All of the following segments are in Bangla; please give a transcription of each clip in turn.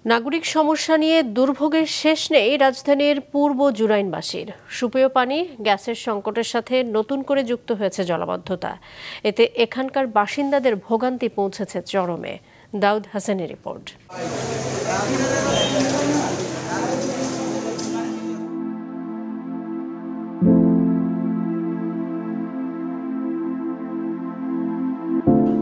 নাগরিক সমস্যা নিয়ে দুর্ভোগের শেষ নেই রাজধানীর পূর্ব জুরাইনবাসীর। সুপেয় পানি, গ্যাসের সংকটের সাথে নতুন করে যুক্ত হয়েছে জলাবদ্ধতা। এতে এখানকার বাসিন্দাদের ভোগান্তি পৌঁছেছে চরমে। দাউদ হাসানের রিপোর্ট।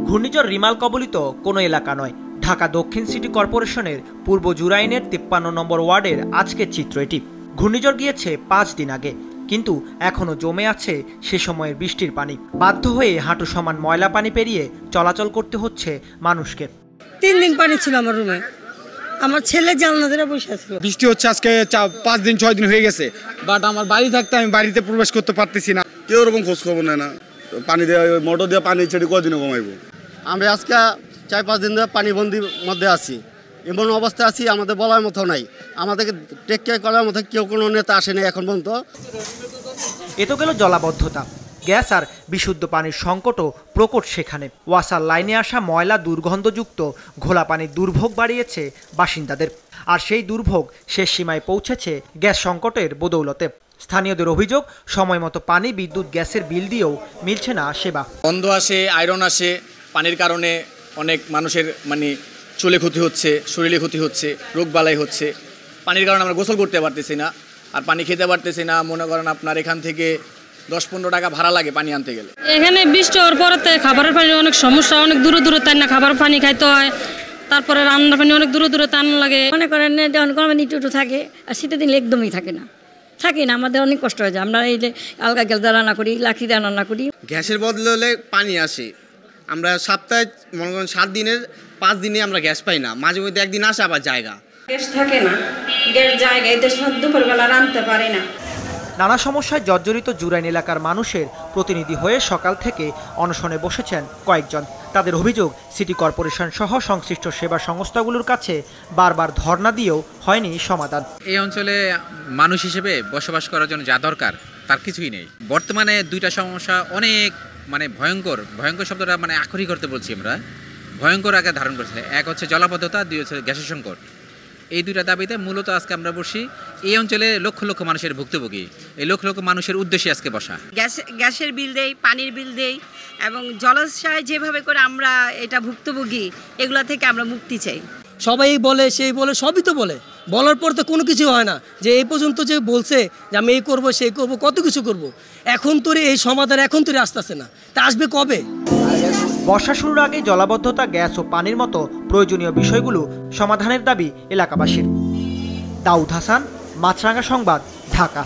ঘূর্ণিঝড় রিমাল কবলিত কোনো এলাকা নয়, ঢাকা দক্ষিণ সিটি কর্পোরেশনের পূর্ব জুরাইনের 53 নম্বর ওয়ার্ডের আজকের চিত্র এটি। ঘূর্ণিঝড় গিয়েছে 5 দিন আগে, কিন্তু এখনো জমে আছে সে সময়ের বৃষ্টির পানি। বাধ্য হয়ে হাঁটু সমান ময়লা পানি পেরিয়ে চলাচল করতে হচ্ছে মানুষকে। 3 দিন পানি ছিল আমার রুমে, আমার ছেলে জানলা ধরে বসে ছিল। বৃষ্টি হচ্ছে আজকে 5 দিন 6 দিন হয়ে গেছে, বাট আমার বাড়ি থাকতে আমি বাড়িতে প্রবেশ করতে পারতেছি না। কেউ এরকম খোঁজ খবর নেয় না। পানি দেওয়া মোটর দিয়ে পানি ছেড়ে কদিনে কমাইবো। আমরা আজকে 4-5 দিন ধরে পানিবন্দির মধ্যে আছি, এমন অবস্থা আছি আমাদের বলার মতো নাই। আমাদেরকে টেক কেয়ার করার মতো কেউ কোনো নেতা আসেনি এখন পর্যন্ত। এ তো গেল জলাবদ্ধতা, গ্যাস আর বিশুদ্ধ পানির সংকটও প্রকট সেখানে। ওয়াসার লাইনে আসা ময়লা দুর্গন্ধযুক্ত ঘোলা পানির দুর্ভোগ বাড়িয়েছে বাসিন্দাদের, আর সেই দুর্ভোগ শেষ সীমায় পৌঁছেছে গ্যাস সংকটের বদৌলতে। স্থানীয়দের অভিযোগ, সময় মতো পানি, বিদ্যুৎ, গ্যাসের বিল দিয়েও মিলছে না সেবা। গন্ধ আসে, আয়রন আসে, পানির কারণে অনেক মানুষের চুলে ক্ষতি হচ্ছে, শরীরে ক্ষতি হচ্ছে, রোগবালাই হচ্ছে। পানির কারণে আমরা গোসল করতে পারতেছি না, আর পানি খেতে পারতেছি না। মনে করেন আপনার এখান থেকে 10-15 টাকা ভাড়া লাগে পানি আনতে গেলে। এখানে বৃষ্টি হওয়ার পরে খাবারের পানির অনেক সমস্যা, অনেক দূরে দূরে তাই না খাবার পানি খাইতে হয়, তারপরে রান্নার পানি অনেক দূরে দূরে টান লাগে। মনে করেন যখন গরমে একটু থাকে, আর শীতের দিন একদমই থাকে না, আমাদের অনেক কষ্ট হয়ে যায়। আমরা এই যে আলগা গ্যাস দিয়ে রান্না করি, লাকড়ি দিয়ে রান্না করি। গ্যাসের বদলে হলে পানি আসে, আমরা সপ্তাহে মনে করেন 7 দিনের 5 দিনে আমরা গ্যাস পাই না, মাঝে মধ্যে একদিন আসে আবার জায়গা গ্যাস থাকে না, গ্যাস জায়গায় দুপুরবেলা রান্নতে পারে না। নানা সমস্যায় জর্জরিত জুরাইন এলাকার মানুষের প্রতিনিধি হয়ে সকাল থেকে অনশনে বসেছেন কয়েকজন। তাদের অভিযোগ, সিটি কর্পোরেশন সহ সংশ্লিষ্ট সেবা সংস্থাগুলোর কাছে বারবার ধর্ণা দিয়েও হয়নি সমাধান। এই অঞ্চলে মানুষ হিসেবে বসবাস করার জন্য যা দরকার তার কিছুই নেই। বর্তমানে 2টা সমস্যা অনেক ভয়ঙ্কর শব্দটা আক্ষরিক করতে বলছি আমরা, ভয়ঙ্কর আকার ধারণ করছে। এক হচ্ছে জলাবদ্ধতা, 2 হচ্ছে গ্যাসের সংকট। এই 2টা দাবিতে মূলত আজকে আমরা বসি। এই অঞ্চলে লক্ষ লক্ষ মানুষের ভুক্তভোগী, এই লক্ষ লক্ষ মানুষের উদ্দেশ্যে আজকে বসা। গ্যাসের বিল দেই, পানির বিল দেই, এবং জলাশয় যেভাবে করে আমরা এটা ভুক্তভোগী, এগুলা থেকে আমরা মুক্তি চাই। সবাই বলে, সেই বলে, সবই তো বলার পর তো কোনো কিছু হয় না। যে এই পর্যন্ত যে বলছে যে আমি এই করবো, সেই করবো, কত কিছু করব, এখন তো এই সমাধান এখন তো আসতেছে না, তা আসবে কবে? বর্ষা শুরুর আগে জলাবদ্ধতা, গ্যাস ও পানির মতো প্রয়োজনীয় বিষয়গুলো সমাধানের দাবি এলাকাবাসীর। দাউদ হাসান, মাছরাঙা সংবাদ, ঢাকা।